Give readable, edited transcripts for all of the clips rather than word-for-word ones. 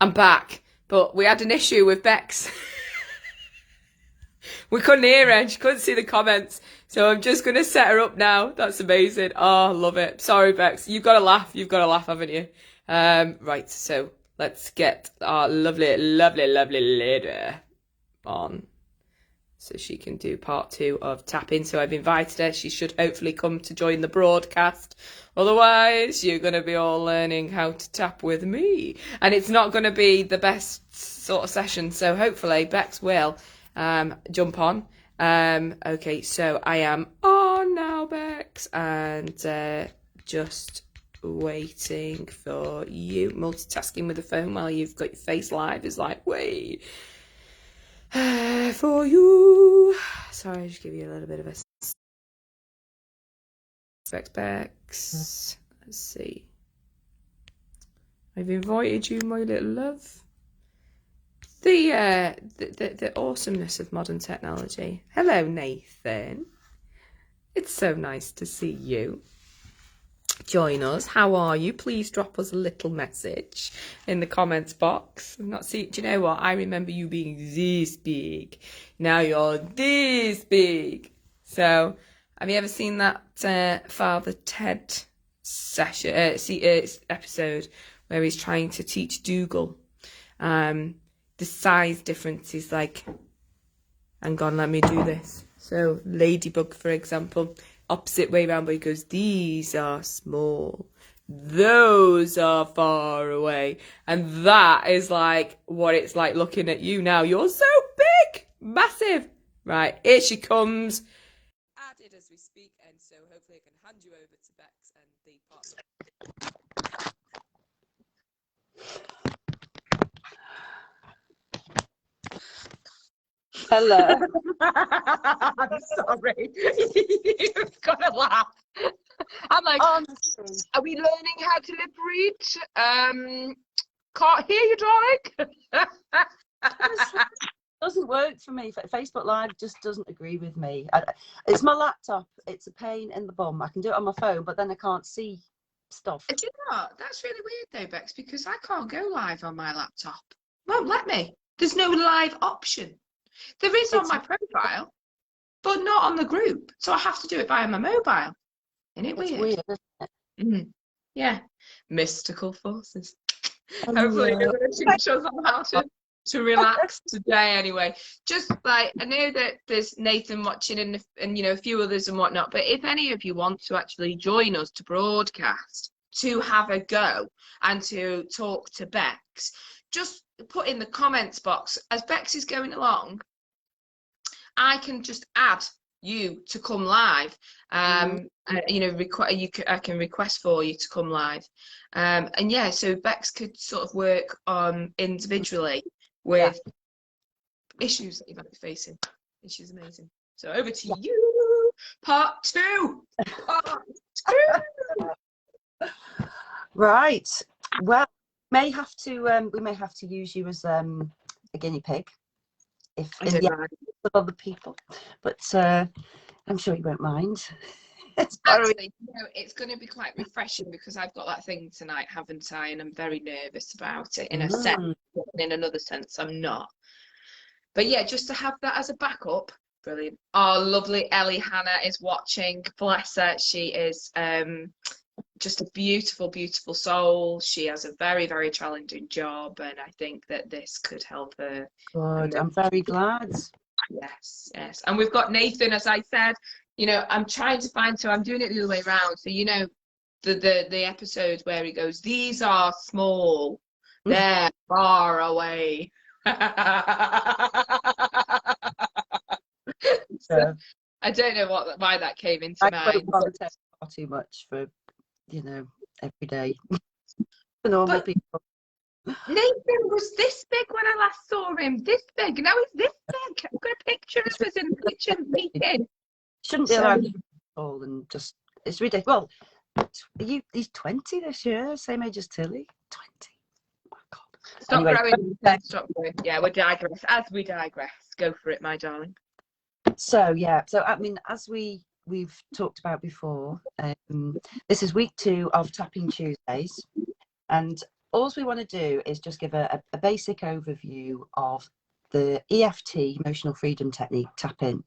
I'm back, but we had an issue with Bex. We couldn't hear her. She couldn't see the comments. So I'm just going to set her up now. That's amazing. Oh, love it. Sorry, Bex. You've got to laugh. You've got to laugh, haven't you? Right. So let's get our lovely, lovely, lovely lady on so she can do part 2 of tapping. So I've invited her. She should hopefully come to join the broadcast. Otherwise, you're going to be all learning how to tap with me. And it's not going to be the best sort of session. So hopefully Bex will jump on. Okay, so I am on now, Bex, and just waiting for you. Multitasking with the phone while you've got your face live is like, wait for you. Sorry, I'll just give you a little bit of a Bex. Let's see. I've invited you, my little love. The awesomeness of modern technology. Hello, Nathan. It's so nice to see you. Join us. How are you? Please drop us a little message in the comments box. I'm not see. Do you know what? I remember you being this big. Now you're this big. So, have you ever seen that Father Ted session episode where he's trying to teach Dougal? The size difference is like, hang on, let me do this. So Ladybug, for example, opposite way round, but he goes, these are small, those are far away. And that is like what it's like looking at you now. You're so big, massive. Right, here she comes. Added as we speak, and so hopefully I can hand you over to Bex and the partner. Hello. I'm sorry. You've got to laugh. I'm like, Honestly. are we learning how to lip read? Can't hear you, darling. Doesn't work for me. Facebook Live just doesn't agree with me. It's my laptop. It's a pain in the bum. I can do it on my phone, but then I can't see stuff. Do you know what? That's really weird though, Bex, because I can't go live on my laptop. Won't let me. There's no live option. There is on my profile, but not on the group. So I have to do it via my mobile. Isn't it weird? It's weird, isn't it? Mm. Yeah. Mystical forces. Oh, Hopefully yeah. you're going to teach us on how to relax today anyway. Just like, I know that there's Nathan watching and you know, a few others and whatnot, but if any of you want to actually join us to broadcast, to have a go and to talk to Bex, just put in the comments box. As Bex is going along, I can just add you to come live. You know, I can request for you to come live. And yeah, so Bex could sort of work on individually with issues that you might be facing. Which is amazing. So over to you, part 2. Part 2. Right. Well, we may have to use you as a guinea pig if in the absence of other people, but I'm sure you won't mind. Actually, you know, it's going to be quite refreshing because I've got that thing tonight, haven't I? And I'm very nervous about it in a sense. In another sense, I'm not. But yeah, just to have that as a backup, brilliant. Oh, lovely Ellie Hannah is watching. Bless her. She is just a beautiful, beautiful soul. She has a very, very challenging job, and I think that this could help her. Good. I'm very glad. Yes, yes. And we've got Nathan, as I said, you know, I'm trying to find, so I'm doing it the other way around. So, you know, the episode where he goes, these are small, they're far away. So, I don't know why that came into mind. Far too much for, you know, every day. For normal people. Nathan was this big when I last saw him. This big. Now he's this big. I've got a picture of us in the kitchen meeting. Shouldn't be allowed to be tall and just, it's ridiculous. Well, he's 20 this year, same age as Tilly. 20. Oh my God. Stop Anyway, growing. Stop growing. Yeah, we digress. As we digress, go for it, my darling. So yeah, so I mean, as we've talked about before, this is week 2 of Tapping Tuesdays, and all we want to do is just give a basic overview of the EFT, emotional freedom technique tapping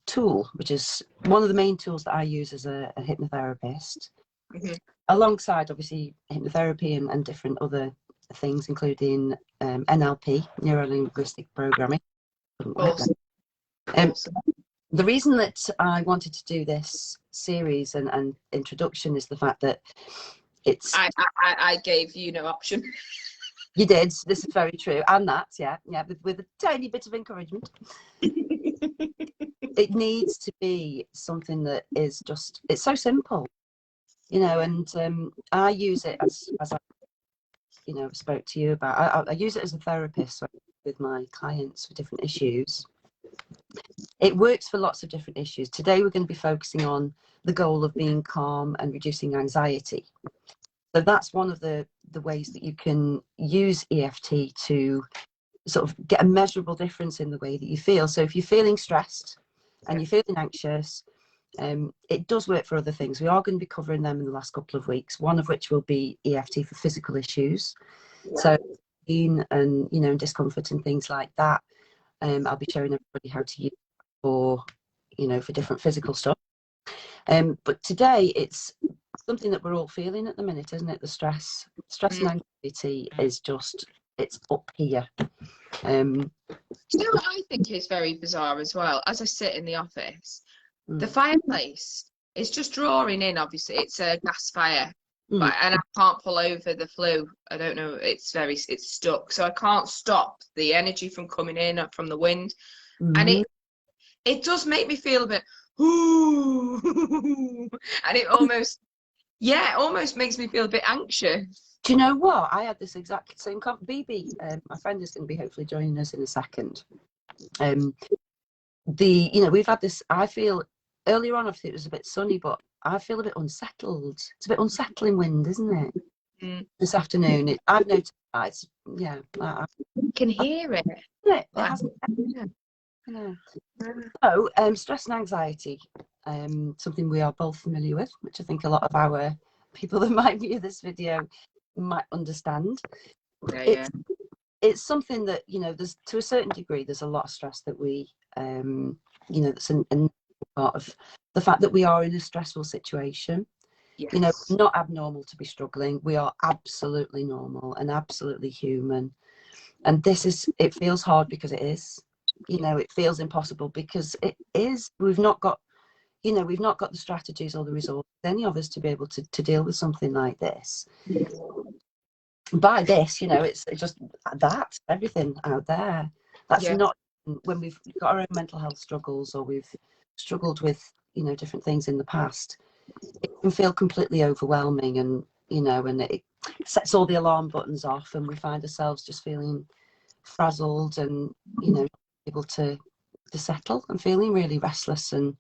tool, which is one of the main tools that I use as a hypnotherapist, alongside obviously hypnotherapy and different other things, including NLP, neuro-linguistic programming. Awesome. The reason that I wanted to do this series and introduction is the fact that it's... I gave you no option. You did. This is very true. And that, yeah, with a tiny bit of encouragement. It needs to be something that is just, it's so simple, you know, and I use it as I, you know, spoke to you about. I use it as a therapist with my clients for different issues. It works for lots of different issues. Today we're going to be focusing on the goal of being calm and reducing anxiety. So that's one of the ways that you can use EFT to sort of get a measurable difference in the way that you feel. So if you're feeling stressed and you're feeling anxious, it does work for other things. We are going to be covering them in the last couple of weeks, one of which will be EFT for physical issues. So pain and, you know, discomfort and things like that. I'll be showing everybody how to use it for, you know, for different physical stuff. But today it's something that we're all feeling at the minute, isn't it? The stress and anxiety is just, it's up here. You know what I think is very bizarre as well? As I sit in the office, the fireplace is just drawing in. Obviously, it's a gas fire, but, and I can't pull over the flue. I don't know. It's stuck, so I can't stop the energy from coming in from the wind, and it does make me feel a bit, ooh, and it almost makes me feel a bit anxious. Do you know what? I had this exact same BB, my friend is going to be hopefully joining us in a second. You know, we've had this, I feel, earlier on, obviously it was a bit sunny, but I feel a bit unsettled. It's a bit unsettling wind, isn't it? This afternoon. I've noticed that. It's, yeah. I can hear it. It hasn't. Yeah. So, stress and anxiety, something we are both familiar with, which I think a lot of our people that might view this video might understand. It's something that, you know, there's, to a certain degree, there's a lot of stress that we, you know, that's a part of the fact that we are in a stressful situation. You know, not abnormal to be struggling. We are absolutely normal and absolutely human. And it feels hard because it is. You know, it feels impossible because it is. We've not got the strategies or the resources, any of us, to be able to deal with something like this. By this, you know, it's just that, everything out there. That's not when we've got our own mental health struggles, or we've struggled with, you know, different things in the past. It can feel completely overwhelming, and, you know, and it sets all the alarm buttons off, and we find ourselves just feeling frazzled and, you know, able to settle and feeling really restless. And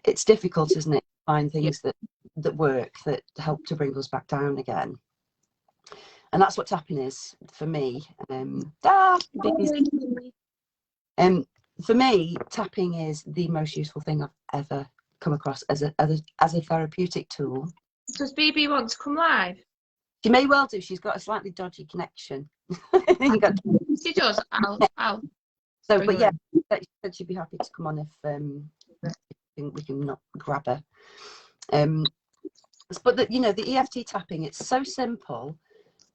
it's difficult, isn't it, to find things that work, that help to bring us back down again. And that's what tapping is for me. For me, tapping is the most useful thing I've ever come across as a therapeutic tool. Does BB want to come live? She may well do. She's got a slightly dodgy connection. She does. I'll. So, but yeah, she said she'd be happy to come on if we can not grab her. But you know, the EFT tapping, it's so simple.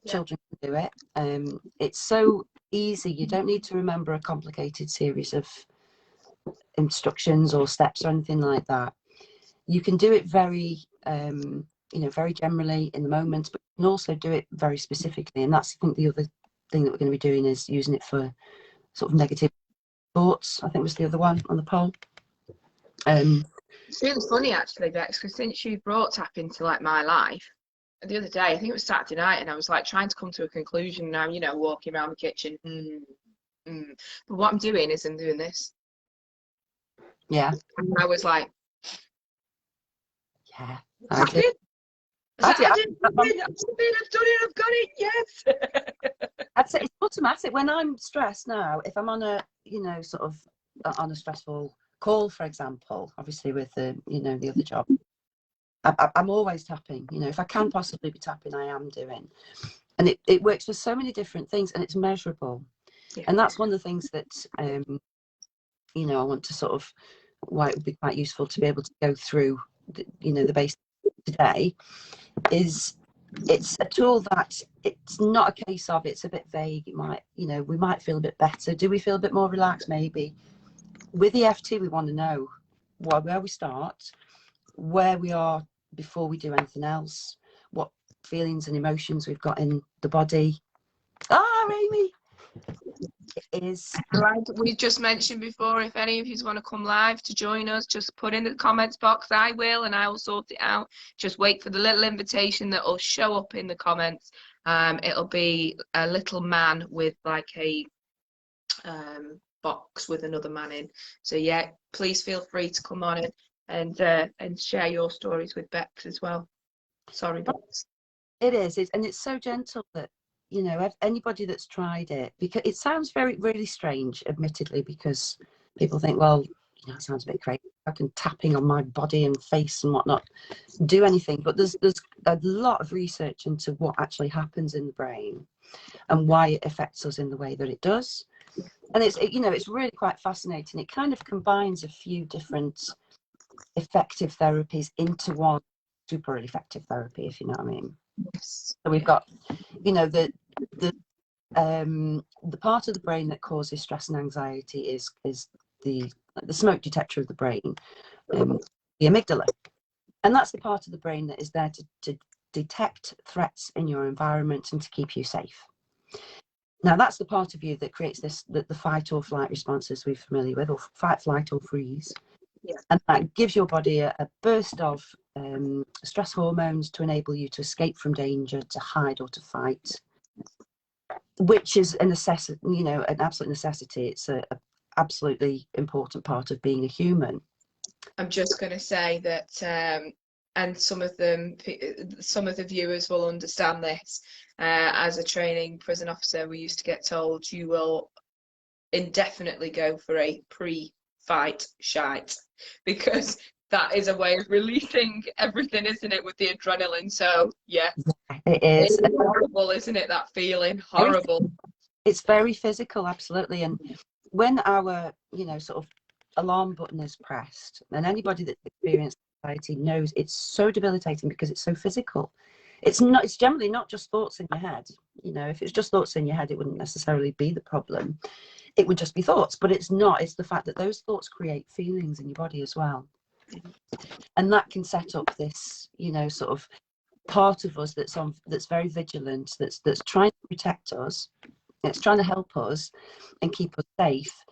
Children can do it. It's so easy. You don't need to remember a complicated series of instructions or steps or anything like that. You can do it very, you know, very generally in the moment, but you can also do it very specifically. And that's, I think, the other thing that we're going to be doing is using it for sort of negative thoughts. I think was the other one on the poll. It's really funny actually, Bex, because since you brought tap into like my life, the other day, I think it was Saturday night, and I was like trying to come to a conclusion now, you know, walking around the kitchen. But what I'm doing is I'm doing this. Yeah. And I was like, yeah. I've done it, I've got it, yes. I'd say it's automatic. When I'm stressed now, if I'm on a, you know, sort of on a stressful call, for example, obviously with the, you know, the other job, I'm always tapping. You know, if I can possibly be tapping, I am doing. And it works for so many different things, and it's measurable. Yeah. And that's one of the things that, you know, I want to sort of, why it would be quite useful to be able to go through, you know, the basics today, is it's a tool that it's not a case of it's a bit vague. It might, you know, we might feel a bit better. Do we feel a bit more relaxed? Maybe. With EFT, we want to know where we start, where we are before we do anything else, what feelings and emotions we've got in the body. Ah, Amy, it is. Like we just mentioned before, if any of you want to come live to join us, just put in the comments box. I will, and I will sort it out. Just wait for the little invitation that will show up in the comments. It'll be a little man with like a box with another man in. So yeah, please feel free to come on in and share your stories with Bex as well. Sorry, Bex. It is, and it's so gentle that, you know, anybody that's tried it, because it sounds really strange, admittedly, because people think, well, you know, it sounds a bit crazy. I can tapping on my body and face and whatnot do anything, but there's a lot of research into what actually happens in the brain and why it affects us in the way that it does. And you know, it's really quite fascinating. It kind of combines a few different effective therapies into one super effective therapy, if you know what I mean. Yes. So we've got, you know, the part of the brain that causes stress and anxiety is the smoke detector of the brain, the amygdala, and that's the part of the brain that is there to detect threats in your environment and to keep you safe. Now that's the part of you that creates the fight or flight responses we're familiar with, or fight, flight, or freeze. Yeah. And that gives your body a burst of stress hormones to enable you to escape from danger, to hide, or to fight, which is a necessity, you know, an absolute necessity. It's a absolutely important part of being a human. I'm just going to say that, and some of the viewers will understand this. As a training prison officer, we used to get told you will indefinitely go for a pre-fight shite, because that is a way of releasing everything, isn't it, with the adrenaline? So yeah, it is. It's horrible, isn't it? That feeling, horrible. It's very physical, absolutely. And when our, you know, sort of alarm button is pressed, and anybody that's experienced anxiety knows it's so debilitating because it's so physical. It's generally not just thoughts in your head. You know, if it's just thoughts in your head, it wouldn't necessarily be the problem. It would just be thoughts, but it's not. It's the fact that those thoughts create feelings in your body as well. And that can set up this, you know, sort of part of us that's very vigilant, that's trying to protect us, it's trying to help us and keep us safe,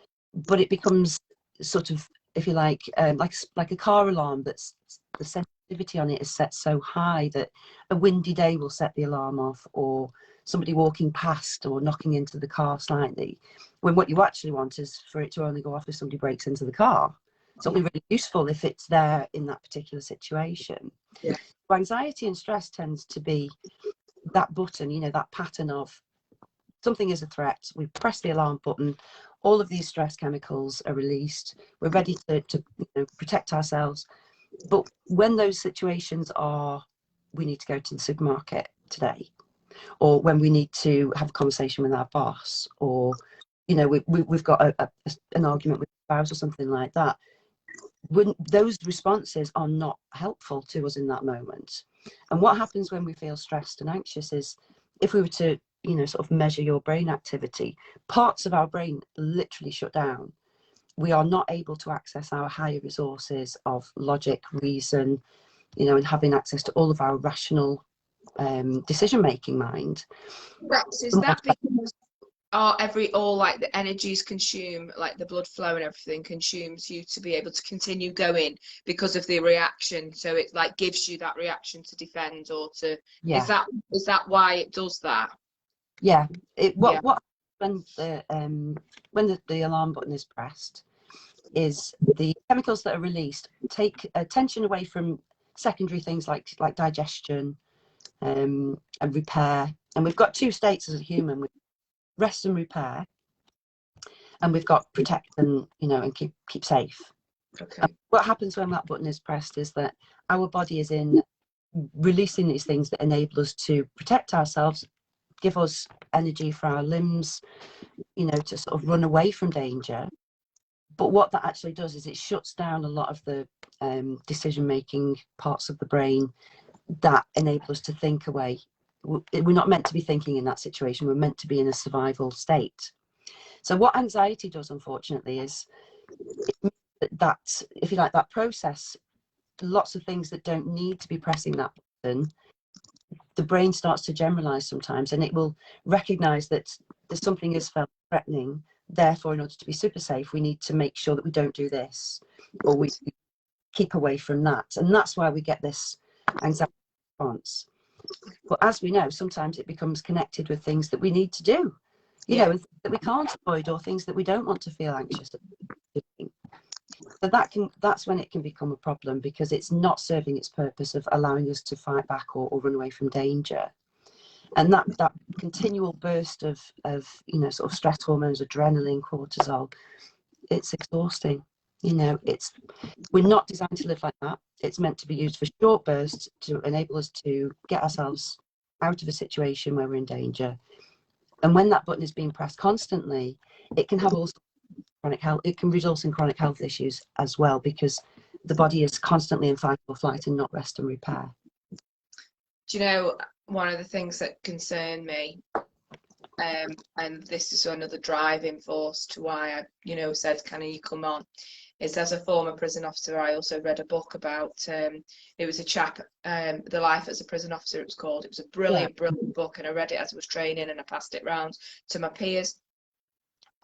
but it becomes sort of, if you like a car alarm that's the sensitivity on it is set so high that a windy day will set the alarm off, or somebody walking past or knocking into the car slightly, when what you actually want is for it to only go off if somebody breaks into the car. It's only really useful if it's there in that particular situation. Yeah. So anxiety and stress tends to be that button, you know, that pattern of something is a threat, we press the alarm button, all of these stress chemicals are released, we're ready to you know, protect ourselves. But when those situations are, we need to go to the supermarket today, or when we need to have a conversation with our boss, or, you know, we've got an argument with a spouse or something like that, when those responses are not helpful to us in that moment. And what happens when we feel stressed and anxious is, if we were to, you know, sort of measure your brain activity, parts of our brain literally shut down. We are not able to access our higher resources of logic, reason, you know, and having access to all of our rational decision-making mind. Perhaps is that because all like the energies consume, like the blood flow and everything consumes you to be able to continue going because of the reaction, so it like gives you that reaction to defend or to, yeah. Is that why it does that? Yeah. What when the alarm button is pressed is the chemicals that are released take attention away from secondary things like digestion and repair. And we've got two states as a human: with rest and repair, and we've got protect and, you know, and keep safe. Okay. What happens when that button is pressed is that our body is in releasing these things that enable us to protect ourselves, give us energy for our limbs, you know, to sort of run away from danger. But what that actually does is it shuts down a lot of the decision-making parts of the brain that enable us to think away. We're not meant to be thinking in that situation. We're meant to be in a survival state. So what anxiety does, unfortunately, is that, if you like, that process, lots of things that don't need to be pressing that button, the brain starts to generalize sometimes, and it will recognize that there's something is felt threatening. Therefore, in order to be super safe, we need to make sure that we don't do this, or we keep away from that. And that's why we get this anxiety response. But as we know, sometimes it becomes connected with things that we need to do, you know, that we can't avoid, or things that we don't want to feel anxious about. So that's when it can become a problem, because it's not serving its purpose of allowing us to fight back or run away from danger. And that continual burst of you know, sort of stress hormones, adrenaline, cortisol, it's exhausting. You know, we're not designed to live like that. It's meant to be used for short bursts to enable us to get ourselves out of a situation where we're in danger. And when that button is being pressed constantly, it can have all chronic health. It can result in chronic health issues as well, because the body is constantly in fight or flight and not rest and repair. Do you know, one of the things that concern me, and this is another driving force to why I, you know, said, can you come on, is as a former prison officer, I also read a book about, it was a chap, The Life as a Prison Officer, it was called. It was a brilliant book, and I read it as I was training, and I passed it round to my peers.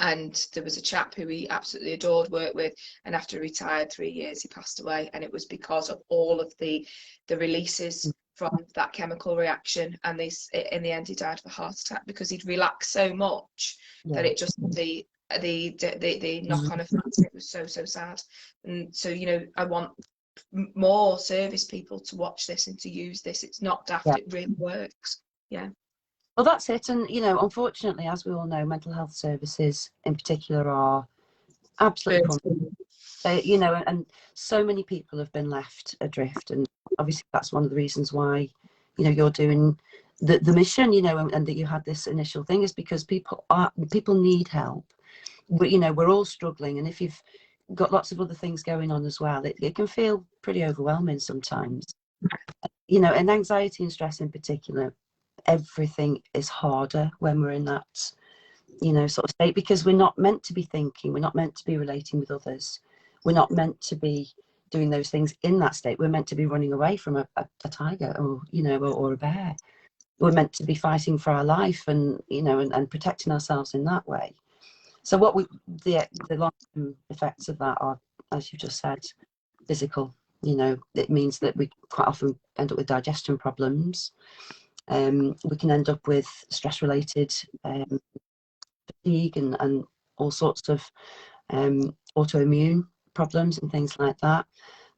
And there was a chap who he absolutely adored, worked with, and after he retired 3 years, he passed away. And it was because of all of the releases from that chemical reaction. And in the end, he died of a heart attack, because he'd relaxed so much that it just, the knock-on effects, it was so sad. And so, you know, I want more service people to watch this and to use this. It's not daft, it really works. Yeah. Well, that's it. And, you know, unfortunately, as we all know, mental health services in particular are absolutely you know, and so many people have been left adrift. And obviously that's one of the reasons why, you know, you're doing the mission, you know, and that you had this initial thing, is because people need help. But, you know, we're all struggling. And if you've got lots of other things going on as well, it can feel pretty overwhelming sometimes. You know, and anxiety and stress in particular, everything is harder when we're in that, you know, sort of state, because we're not meant to be thinking, we're not meant to be relating with others, we're not meant to be doing those things in that state. We're meant to be running away from a tiger, or, you know, or a bear. We're meant to be fighting for our life, and, you know, and protecting ourselves in that way. So what the long-term effects of that are, as you just said, physical. You know, it means that we quite often end up with digestion problems. We can end up with stress-related fatigue and all sorts of autoimmune problems and things like that.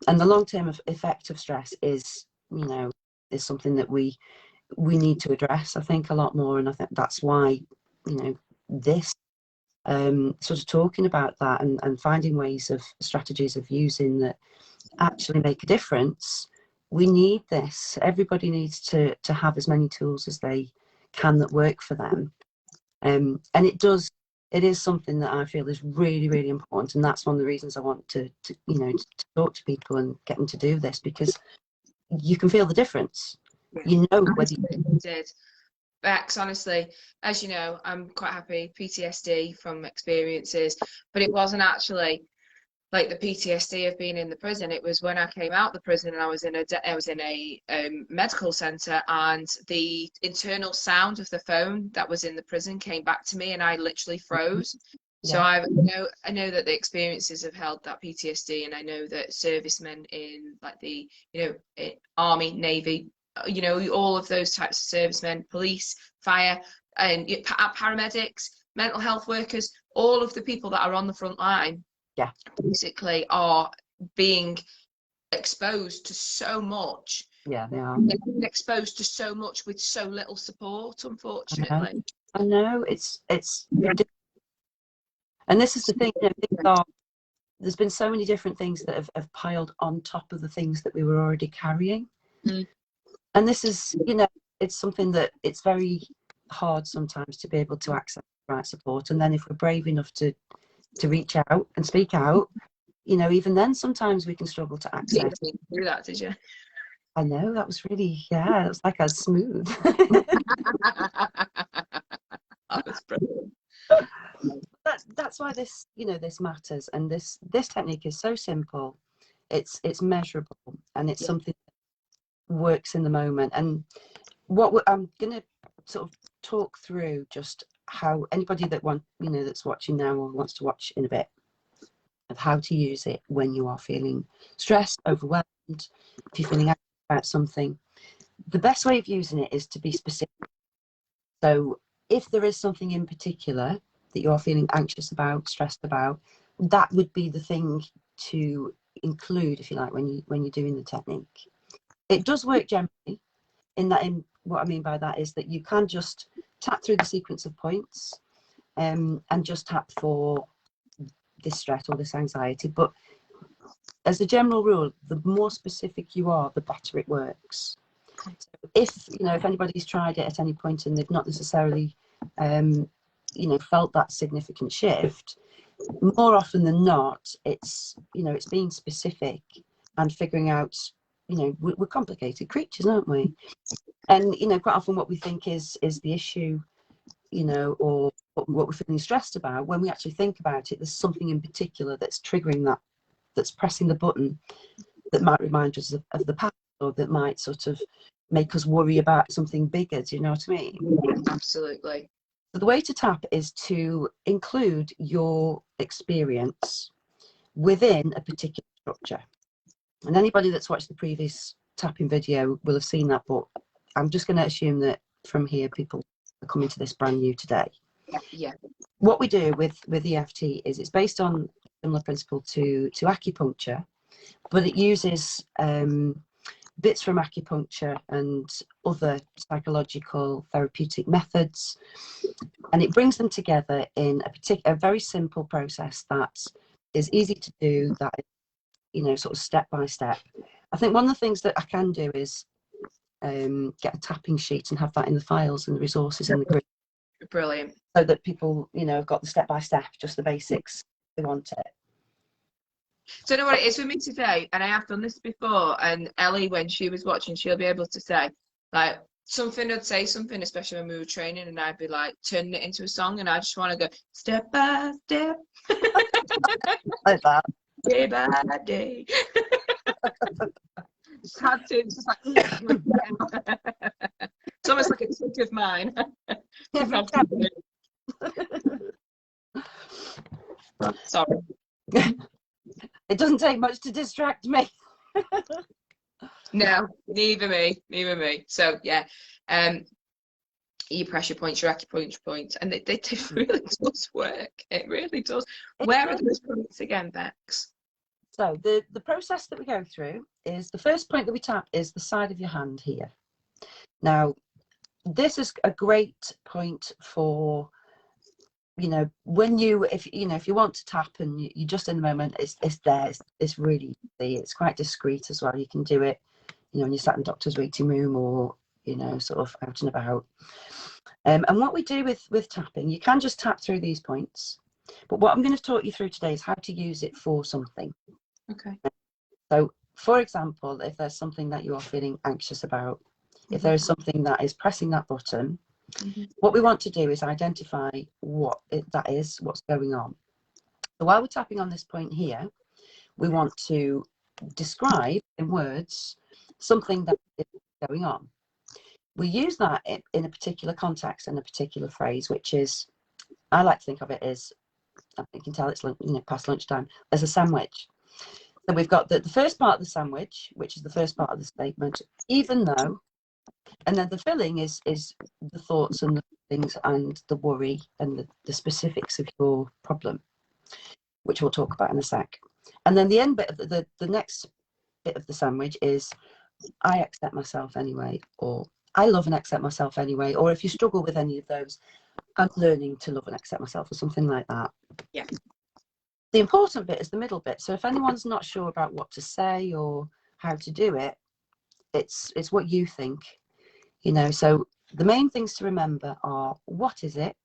And the long-term effect of stress is, you know, is something that we need to address, I think, a lot more. And I think that's why, you know, this sort of talking about that and finding ways of strategies of using that actually make a difference. We need this. Everybody needs to have as many tools as they can that work for them. And it is something that I feel is really, really important. And that's one of the reasons I want to you know, to talk to people and get them to do this, because you can feel the difference. You know whether you did. Bex, honestly, as you know, I'm quite happy PTSD from experiences, but it wasn't actually like the PTSD of being in the prison. It was when I came out the prison and I was in a medical center, and the internal sound of the phone that was in the prison came back to me, and I literally froze. So I know that the experiences have held that PTSD, and I know that servicemen in, like, the, you know, Army, Navy, you know, all of those types of servicemen, police, fire, and paramedics, mental health workers, all of the people that are on the front line, basically are being exposed to so much. They are. They're being exposed to so much with so little support, unfortunately. I know it's ridiculous. And this is the thing, you know, these are there's been so many different things that have piled on top of the things that we were already carrying. And this is, you know, it's something that it's very hard sometimes to be able to access the right support. And then if we're brave enough to reach out and speak out, you know, even then sometimes we can struggle to access. You didn't do that, did you? I know, that was really, yeah, it was like I was smooth. That was brilliant. That's why this, you know, this matters, and this technique is so simple. It's measurable, and it's something that works in the moment. And I'm going to sort of talk through just how anybody that that's watching now or wants to watch in a bit, of how to use it when you are feeling stressed, overwhelmed, if you're feeling anxious about something. The best way of using it is to be specific. So if there is something in particular that you're feeling anxious about, stressed about, that would be the thing to include, if you like, when you're doing the technique. It does work generally in what I mean by that is that you can just tap through the sequence of points and just tap for this stress or this anxiety. But as a general rule, the more specific you are, the better it works. So if anybody's tried it at any point and they've not necessarily felt that significant shift, more often than not, it's being specific and figuring out, we're complicated creatures, aren't we? And quite often what we think is the issue, or what we're feeling stressed about, when we actually think about it, there's something in particular that's triggering that, that's pressing the button, that might remind us of the past, or that might sort of make us worry about something bigger. Do you know what I mean? Yeah, absolutely. So the way to tap is to include your experience within a particular structure. And anybody that's watched the previous tapping video will have seen that, but I'm just going to assume that from here people are coming to this brand new today. Yeah. What we do with EFT is it's based on a similar principle to acupuncture, but it uses bits from acupuncture and other psychological therapeutic methods, and it brings them together in a very simple process that is easy to do, that is, sort of step by step. I think one of the things that I can do is get a tapping sheet and have that in the files and the resources in the group. Brilliant. So that people, have got the step by step, just the basics, they want it. So you know what it is with me today, and I have done this before, and Ellie, when she was watching, she'll be able to say, like, I'd say something, especially when we were training, and I'd be like turning it into a song, and I just want to go step by step. Like that. Day by day. Just had to, it's just like, it's almost like a trick of mine. Sorry. It doesn't take much to distract me. No, neither me. So yeah, your pressure points, your acupuncture points, and they really does work. It really does. Where are those points again, Bex? So the process that we go through is, the first point that we tap is the side of your hand here. Now, this is a great point for, when if you want to tap and you're just in the moment, it's there. It's really easy. It's quite discreet as well. You can do it, when you're sat in the doctor's waiting room, or sort of out and about. And what we do with tapping, you can just tap through these points, but what I'm going to talk you through today is how to use it for something. Okay. So, for example, if there's something that you are feeling anxious about, if there is something that is pressing that button, what we want to do is identify what that is, what's going on. So while we're tapping on this point here, we want to describe in words something that is going on. We use that in a particular context and a particular phrase, which is, I like to think of it as, you can tell it's past lunchtime, as a sandwich. So we've got the first part of the sandwich, which is the first part of the statement, even though, and then the filling is the thoughts and the things and the worry and the specifics of your problem, which we'll talk about in a sec. And then the end bit of the next bit of the sandwich is, I accept myself anyway, or I love and accept myself anyway, or if you struggle with any of those, I'm learning to love and accept myself, or something like that. Yeah. The important bit is the middle bit. So if anyone's not sure about what to say or how to do it, it's what you think, you know. So the main things to remember are, what is it?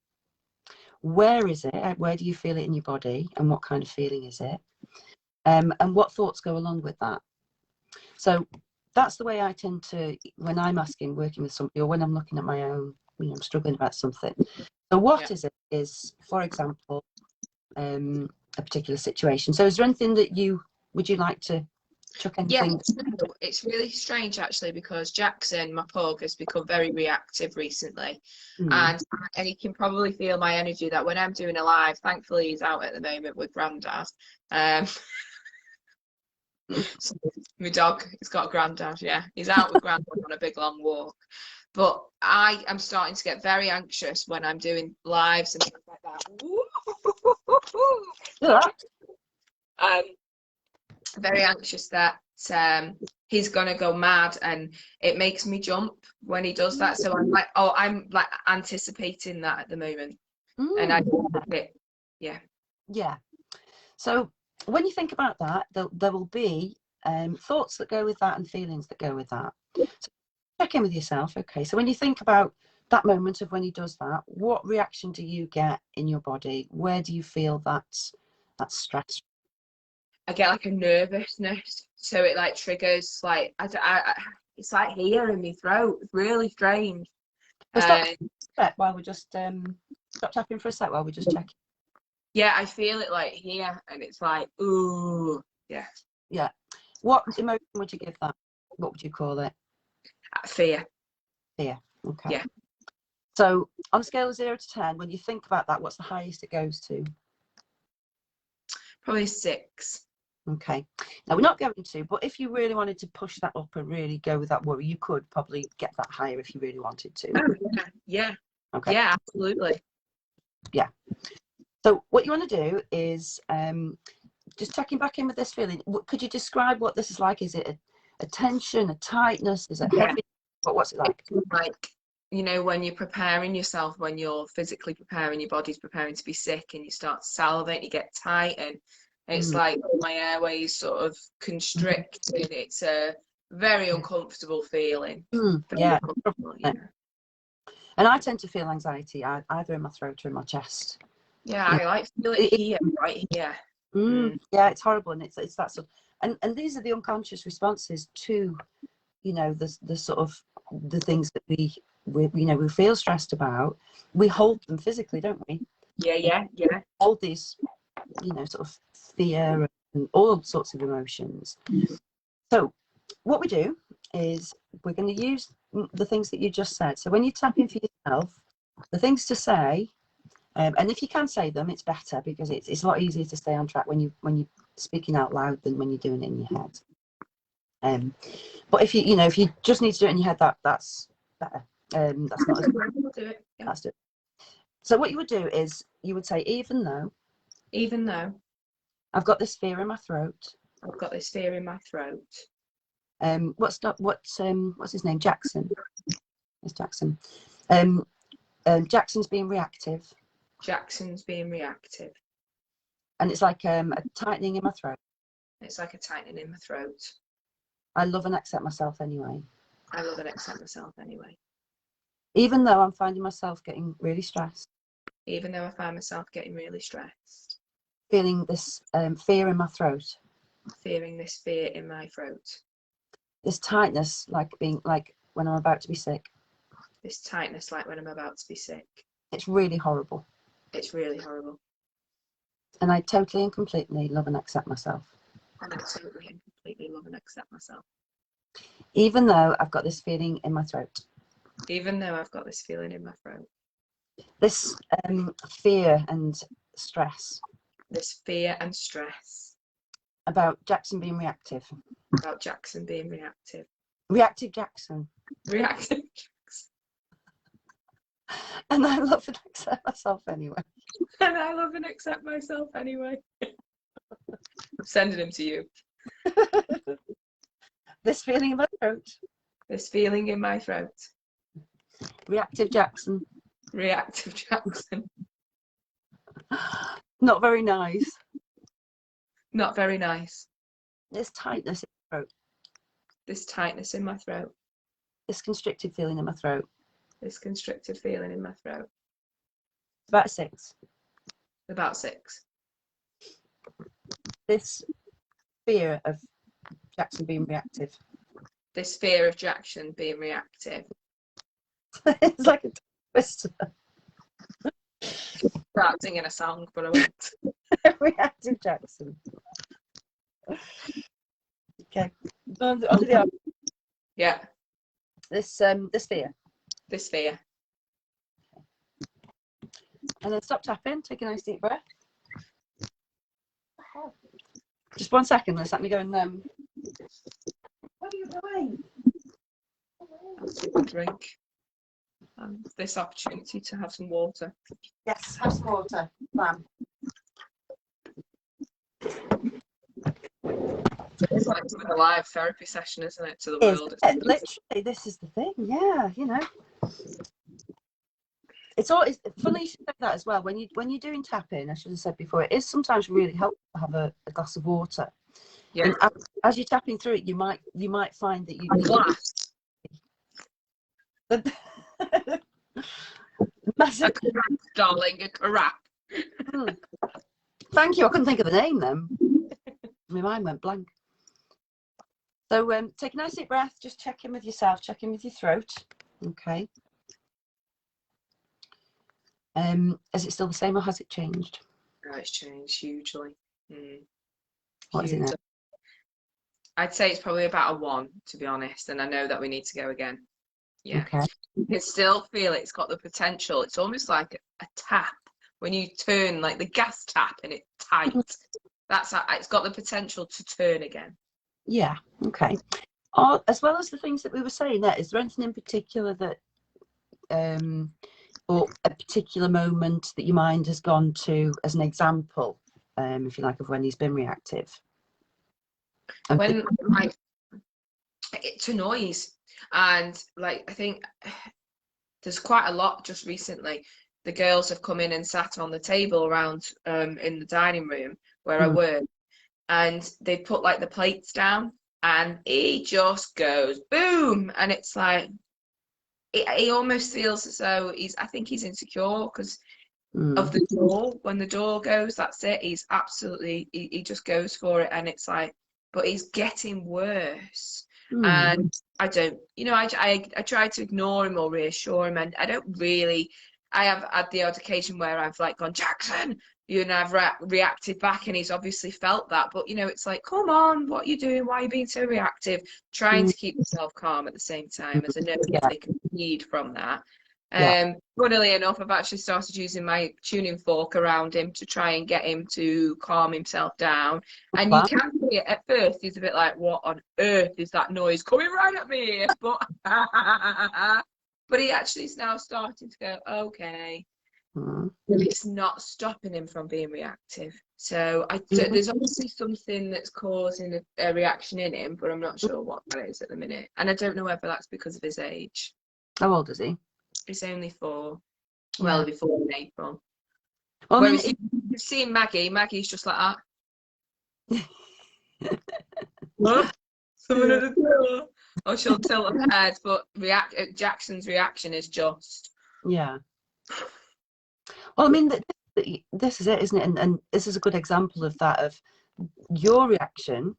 Where is it? Where do you feel it in your body? And what kind of feeling is it? And what thoughts go along with that? So that's the way I tend to, when I'm working with somebody, or when I'm looking at my own, you know, I'm struggling about something. So what is it is, for example, a particular situation. So is there anything that would you like to chuck anything? Yeah, it's really strange actually, because Jackson, my pug, has become very reactive recently. And he can probably feel my energy, that when I'm doing a live, thankfully he's out at the moment with Grandad. So my dog, he's got a Grandad, yeah. He's out with Grandad on a big long walk. But I am starting to get very anxious when I'm doing lives and things like that. Very anxious that he's gonna go mad, and it makes me jump when he does that. So I'm like anticipating that at the moment. And I yeah. So when you think about that, there will be thoughts that go with that and feelings that go with that. So check in with yourself. Okay, so when you think about that moment of when he does that, what reaction do you get in your body? Where do you feel that stress? I get like a nervousness, so it like triggers like it's like here in my throat. It's really strange. While we're just stop tapping for a sec while we're just checking. Yeah, I feel it like here, and it's like, ooh, yeah. Yeah. What emotion would you give that? What would you call it? Fear. Fear. Okay. Yeah. So on a scale of 0 to 10, when you think about that, what's the highest it goes to? Probably 6. Okay. Now we're not going to, but if you really wanted to push that up and really go with that worry, you could probably get that higher if you really wanted to. Oh, yeah. Okay. Yeah, absolutely. Yeah. So what you want to do is just checking back in with this feeling. Could you describe what this is like? Is it a tension, a tightness? Is it heavy? What's it like? Like, you know, when you're preparing yourself, when you're physically preparing, your body's preparing to be sick, and you start to salivate, you get tight, and it's like my airways sort of constrict, and it's a very uncomfortable feeling. Yeah. Yeah. And I tend to feel anxiety either in my throat or in my chest. Yeah, I like feel it here, right here. Yeah, it's horrible, and it's that sort of, and these are the unconscious responses to, you know, the sort of the things that we you know, we feel stressed about. We hold them physically, don't we? Yeah. Hold these, you know, sort of fear and all sorts of emotions. So what we do is we're going to use the things that you just said. So when you tap in for yourself, the things to say, and if you can say them, it's better, because it's a lot easier to stay on track when you're speaking out loud than when you're doing it in your head. But if you just need to do it in your head, that's better. That's not as good. That's it. So what you would do is you would say, even though I've got this fear in my throat. I've got this fear in my throat. What's his name? Jackson. It's Jackson. Jackson's being reactive. Jackson's being reactive. And it's like a tightening in my throat. It's like a tightening in my throat. I love and accept myself anyway. I love and accept myself anyway. Even though I'm finding myself getting really stressed. Even though I find myself getting really stressed. Feeling this fear in my throat. Fearing this fear in my throat. This tightness, like when I'm about to be sick. This tightness, like when I'm about to be sick. It's really horrible. It's really horrible. And I totally and completely love and accept myself. And I totally and completely love and accept myself. Even though I've got this feeling in my throat. Even though I've got this feeling in my throat. This fear and stress. This fear and stress. About Jackson being reactive. About Jackson being reactive. Reactive Jackson. Reactive Jackson. And I love and accept myself anyway. And I love and accept myself anyway. I'm sending him to you. This feeling in my throat. This feeling in my throat. Reactive Jackson. Reactive Jackson. Not very nice. Not very nice. This tightness in my throat. This tightness in my throat. This constricted feeling in my throat. This constricted feeling in my throat. About a 6. About 6. This fear of Jackson being reactive. This fear of Jackson being reactive. It's like a twister. Start singing a song, but I won't. Reactive Jackson. Okay. On to the other. Yeah. This fear. This fear. And then stop tapping. Take a nice deep breath. Just 1 second. Let's let me go and Where are you going? I'll take a drink. This opportunity to have some water. Yes, have some water. Bam. It's like a live therapy session, isn't it, to the world? Literally, this is the thing. Yeah, you know. It's always funny you should say that as well. When you're doing tapping, I should have said before, it is sometimes really helpful to have a glass of water. Yeah. And as you're tapping through it, you might find that you. A glass. Massive. A carafe, darling, a carafe. Thank you. I couldn't think of the name then. My mind went blank. So take a nice deep breath. Just check in with yourself. Check in with your throat. Okay. Is it still the same or has it changed? No, it's changed hugely. What is it now? I'd say it's probably about a 1, to be honest. And I know that we need to go again. Yeah. Okay. You can still feel it's got the potential. It's almost like a tap when you turn, like the gas tap, and it's tight. It's got the potential to turn again. Yeah. Okay. As well as the things that we were saying there, is there anything in particular that or a particular moment that your mind has gone to as an example, if you like, of when he's been reactive? When it's a noise, and like I think there's quite a lot just recently. The girls have come in and sat on the table around in the dining room where I work, and they put like the plates down, and he just goes boom, and it's like he almost feels as though I think he's insecure because of the door. When the door goes, that's it. He's absolutely, he just goes for it, and it's like, but he's getting worse. And I don't, I try to ignore him or reassure him, and I don't really. I have had the odd occasion where I've like gone, Jackson, I've reacted back, and he's obviously felt that. But it's like, come on, what are you doing? Why are you being so reactive? Trying to keep yourself calm at the same time, as I know they can feed from that. Funnily enough, I've actually started using my tuning fork around him to try and get him to calm himself down. And you can see it at first. He's a bit like, what on earth is that noise coming right at me? But he actually is now starting to go, okay. It's not stopping him from being reactive. So there's obviously something that's causing a reaction in him, but I'm not sure what that is at the minute. And I don't know whether that's because of his age. How old is he? He's only 4. Well, he'll be 4 in April. Well, whereas you've seen Maggie's just like that. Someone at the door. Or she'll tilt her head, but Jackson's reaction is just. Yeah. Well, I mean, this is it, isn't it? And this is a good example of that, of your reaction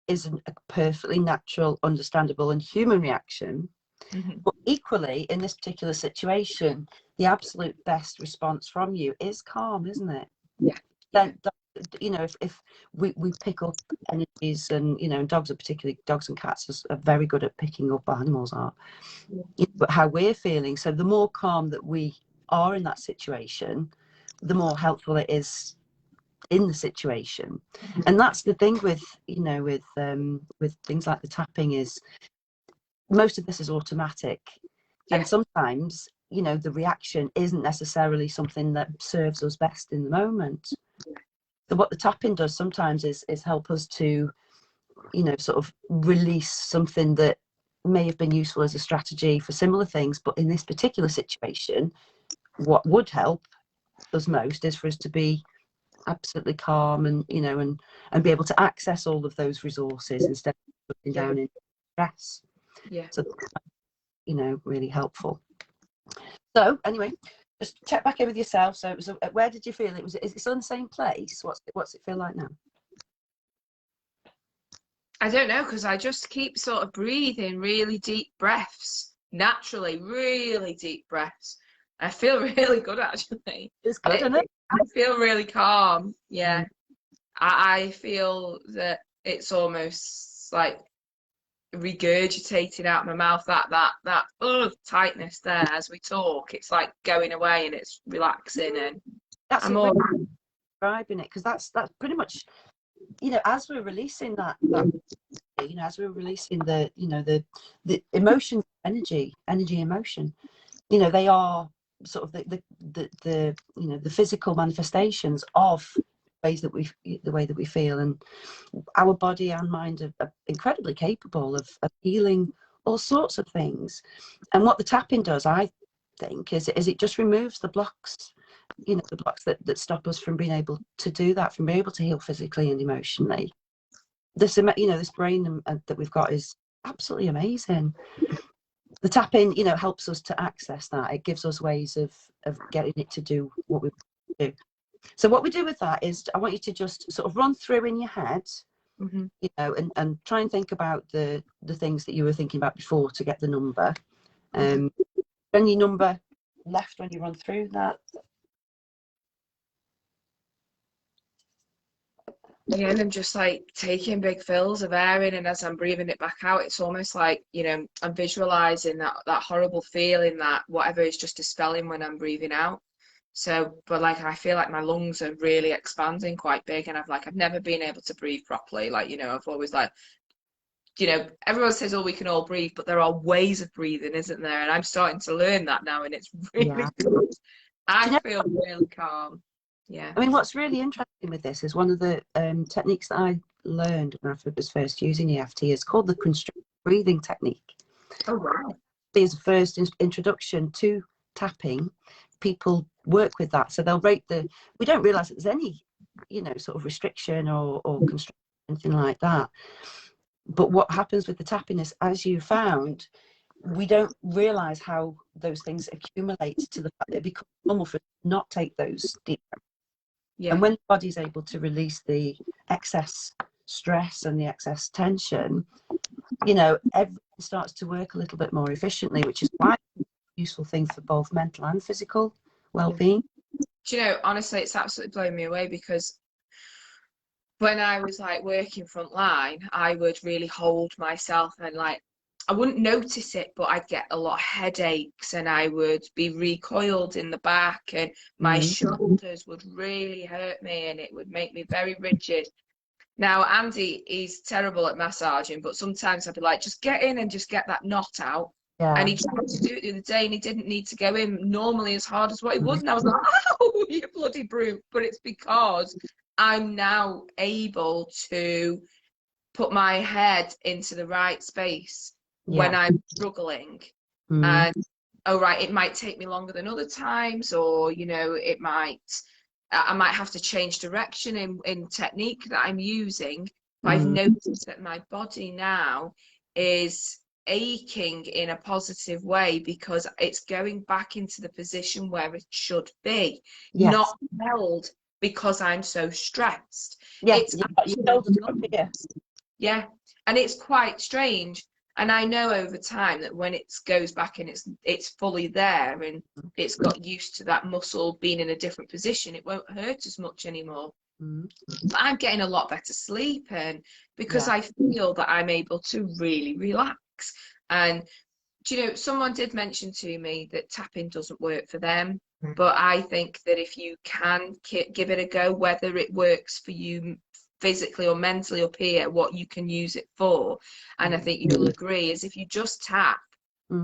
is a perfectly natural, understandable and human reaction. But equally, in this particular situation, the absolute best response from you is calm, isn't it? Yeah. Then, if we pick up energies, and dogs are particularly, dogs and cats are very good at picking up, animals are, but how we're feeling. So the more calm that we are in that situation, the more helpful it is in the situation. And that's the thing with with things like the tapping, is most of this is automatic, and sometimes the reaction isn't necessarily something that serves us best in the moment. So what the tapping does sometimes is help us to sort of release something that may have been useful as a strategy for similar things, but in this particular situation, what would help us most is for us to be absolutely calm, and and be able to access all of those resources instead of putting down in stress. Yeah. So really helpful. So anyway, just check back in with yourself. So where did you feel it was? Is it still in the same place? What's it feel like now? I don't know, because I just keep sort of breathing really deep breaths, naturally, really deep breaths. I feel really good, actually. It's good, isn't it? I feel really calm. Yeah. I feel that it's almost like regurgitating out my mouth, that tightness there as we talk. It's like going away and it's relaxing, and That's I'm a all really describing it, because that's pretty much, as we're releasing that as we're releasing the emotion, energy, emotion, they are sort of the physical manifestations of the way that we feel, and our body and mind are incredibly capable of healing all sorts of things. And what the tapping does, I think, is it just removes the blocks, the blocks that stop us from being able to do that, from being able to heal physically and emotionally. This brain that we've got is absolutely amazing. The tapping, helps us to access that. It gives us ways of getting it to do what we do. So what we do with that is, I want you to just sort of run through in your head, and try and think about the things that you were thinking about before to get the number. Then your number left when you run through that. Yeah, and I'm just like taking big fills of air in, and as I'm breathing it back out, it's almost like, I'm visualizing that horrible feeling that whatever is just dispelling when I'm breathing out. So, but like, I feel like my lungs are really expanding quite big, and I've never been able to breathe properly. Like, I've always everyone says, oh, we can all breathe, but there are ways of breathing, isn't there? And I'm starting to learn that now, and it's really good. I feel really calm. Yeah. I mean, what's really interesting with this is one of the techniques that I learned when I was first using EFT is called the constricted breathing technique. Oh, wow. It's the first introduction to tapping. People work with that. So they'll rate we don't realize that there's any, sort of restriction or constriction, anything like that. But what happens with the tapping is, as you found, we don't realize how those things accumulate to the fact that it becomes normal for us to not take those deep breaths. Yeah. And when the body's able to release the excess stress and the excess tension, everything starts to work a little bit more efficiently, which is why it's a useful thing for both mental and physical well-being. Do you know, honestly, it's absolutely blown me away, because when I was working frontline, I would really hold myself, and I wouldn't notice it, but I'd get a lot of headaches, and I would be recoiled in the back, and my shoulders would really hurt me, and it would make me very rigid. Now, Andy, he's terrible at massaging, but sometimes I'd be like, just get in and just get that knot out. Yeah. And he tried to do it the other day, and he didn't need to go in normally as hard as what he would. And I was like, oh, you bloody brute. But it's because I'm now able to put my head into the right space when I'm struggling. And, oh, right, it might take me longer than other times, or, I might have to change direction in technique that I'm using. But I've noticed that my body now is aching in a positive way, because it's going back into the position where it should be, not held because I'm so stressed. It's yeah, and it's quite strange. And I know over time that when it goes back and it's fully there, and it's got used to that muscle being in a different position, it won't hurt as much anymore. But I'm getting a lot better sleep, and because I feel that I'm able to really relax. And someone did mention to me that tapping doesn't work for them, but I think that if you can give it a go, whether it works for you physically or mentally up here, what you can use it for, and I think you'll agree, is if you just tap,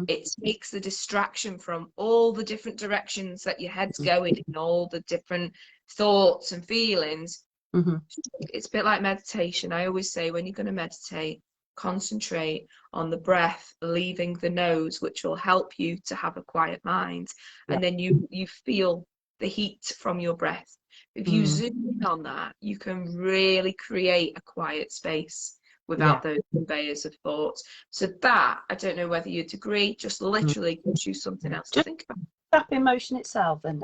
it takes the distraction from all the different directions that your head's going in, all the different thoughts and feelings. It's a bit like meditation. I always say, when you're going to meditate, concentrate on the breath leaving the nose, which will help you to have a quiet mind. And then you feel the heat from your breath. If you zoom in on that, you can really create a quiet space without those conveyors of thoughts. So that, I don't know whether you'd agree, just literally gives you something else to think about. Tapping motion itself, and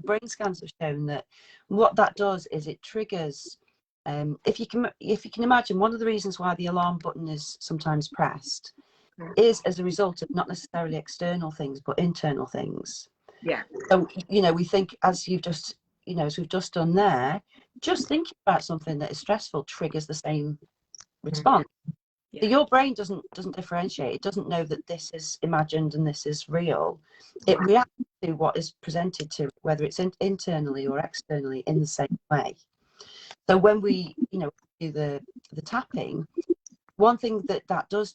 brain scans have shown that what that does is it triggers, if you can imagine, one of the reasons why the alarm button is sometimes pressed is as a result of not necessarily external things but internal things. Yeah. So, you know, we think, as you've just, you know, as we've just done there, just thinking about something that is stressful triggers the same response. So your brain doesn't differentiate. It doesn't know that this is imagined and this is real. It reacts to what is presented to it, whether it's internally or externally, in the same way. So when we, you know, do the tapping, one thing that does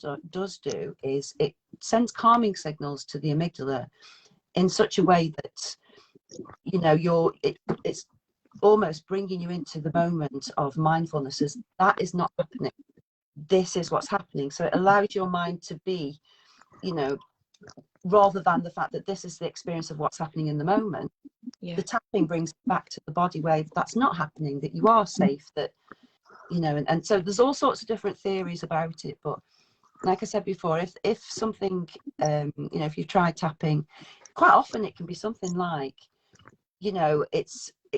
do is it sends calming signals to the amygdala in such a way that, you know, it's almost bringing you into the moment of mindfulness, as that is not happening. This is what's happening. So it allows your mind to be, you know, rather than the fact that this is the experience of what's happening in the moment. The tapping brings it back to the body where that's not happening, that you are safe, that, you know, and so there's all sorts of different theories about it. But like I said before, if something, you know, if you've tried tapping, quite often it can be something like, you know, it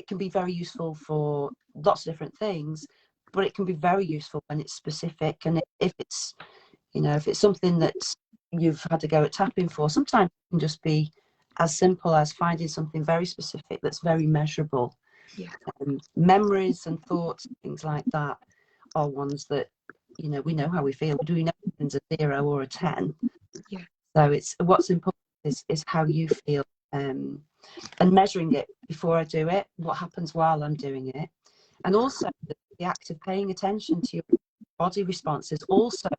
can be very useful for lots of different things, but it can be very useful when it's specific. And if it's, you know, if it's something that you've had to go at tapping for, sometimes it can just be as simple as finding something very specific that's very measurable. Memories and thoughts and things like that are ones that, you know, we know how we feel. Do we know if it's a 0 or a 10? So it's what's important is how you feel, and measuring it before I do it, what happens while I'm doing it, and also the act of paying attention to your body responses also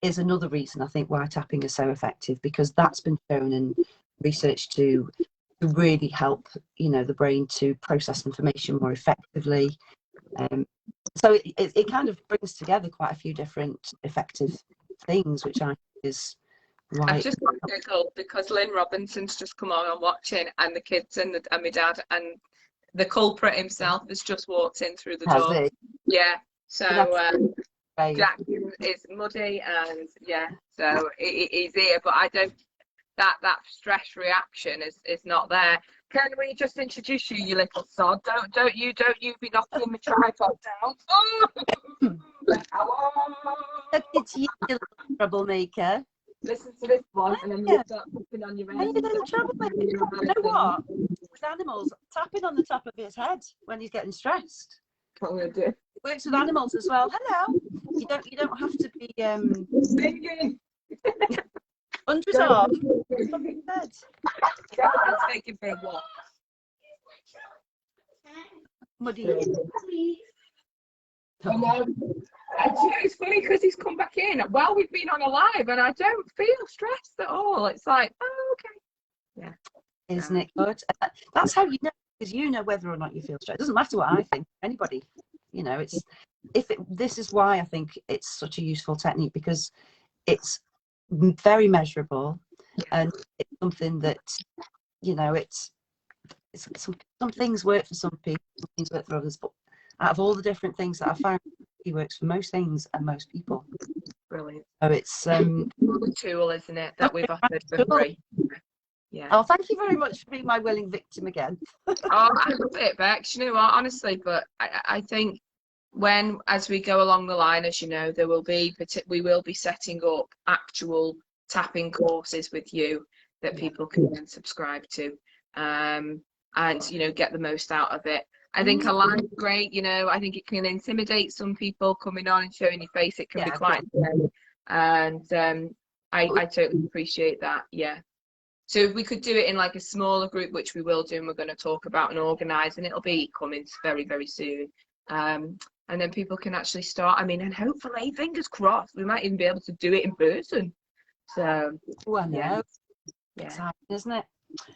is another reason I think why tapping is so effective, because that's been shown in research to really help, you know, the brain to process information more effectively. So it kind of brings together quite a few different effective things, which I think is why. I've just got to giggle because Lynn Robinson's just come on and watching, and the kids and my dad, and the culprit himself has just walked in through the door. Yeah, so Jack is muddy, and so he's here, but I don't. That stress reaction is not there. Can we just introduce you, you little sod? Don't you be knocking the tripod down. Look at you, little troublemaker. Listen to this one, and then you'll start pooping on your head. You know what? With animals, tapping on the top of his head when he's getting stressed. What I'm gonna do? Works with animals as well. Hello. You don't have to be Singing. Hundreds off. I'm taking for a walk. Muddy. I know. It's funny because he's come back in while we've been on a live, and I don't feel stressed at all. It's like, oh, okay. Yeah. Isn't it good? That's how you know, because you know whether or not you feel stressed. It doesn't matter what I think. Anybody, you know, it's this is why I think it's such a useful technique, because it's very measurable, and it's something that, you know, it's some things work for some people, some things work for others, but out of all the different things that I found, it works for most things and most people. Brilliant. So it's a tool, isn't it, that we've offered for free. Yeah. Oh, thank you very much for being my willing victim again. Oh, I love it, Bex. You know what, honestly, but I think as we go along the line, as you know, we will be setting up actual tapping courses with you that people can then subscribe to, and, you know, get the most out of it. I think a live is great, you know. I think it can intimidate some people coming on and showing your face. It can be quite scary, and I totally appreciate that. Yeah. So if we could do it in like a smaller group, which we will do, and we're going to talk about and organise, and it'll be coming very, very soon. And then people can actually start. I mean, and hopefully, fingers crossed, we might even be able to do it in person. So, yeah, exciting, isn't it?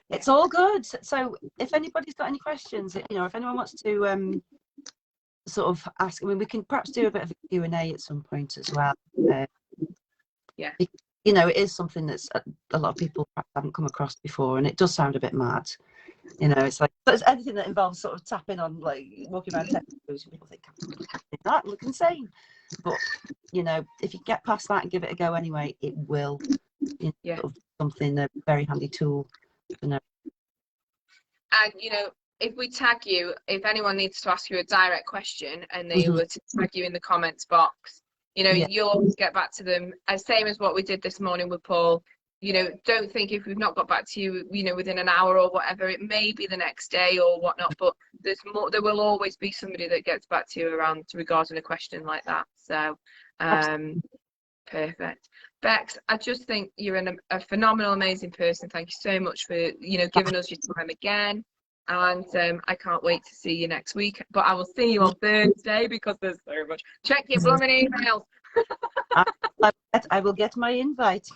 It's all good. So if anybody's got any questions, you know, if anyone wants to sort of ask, I mean, we can perhaps do a bit of a Q&A at some point as well. You know, it is something that's a lot of people perhaps haven't come across before, and it does sound a bit mad. You know, it's like, but it's anything that involves sort of tapping on, like walking around temples, people think that look insane. But you know, if you get past that and give it a go anyway, it will. You know, Yeah. sort of something, a very handy tool. You know. And you know, if we tag you, if anyone needs to ask you a direct question and they were to tag you in the comments box, you know, Yeah. you'll always get back to them. As same as what we did this morning with Paul. You know, don't think if we've not got back to you, you know, within an hour or whatever, it may be the next day or whatnot, but there's more, there will always be somebody that gets back to you around regarding a question like that. So perfect. Bex, I just think you're a phenomenal, amazing person. Thank you so much for, you know, giving us your time again. And I can't wait to see you next week. But I will see you on Thursday because there's so much. Check your blooming emails. I will get my invite.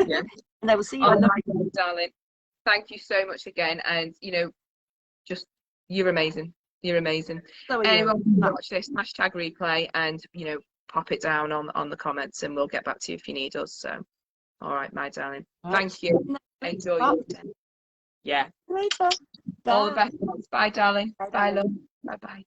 Yeah. And I will see you. Oh, my God, darling. Thank you so much again. And, you know, just, you're amazing. You're amazing. So Anyone can watch this hashtag replay and, you know, pop it down on the comments and we'll get back to you if you need us. So, all right, my darling. Thank you. Enjoy your day. Yeah. Later. All the Bye. best. Bye, darling. Bye, Bye, darling. love. Bye-bye.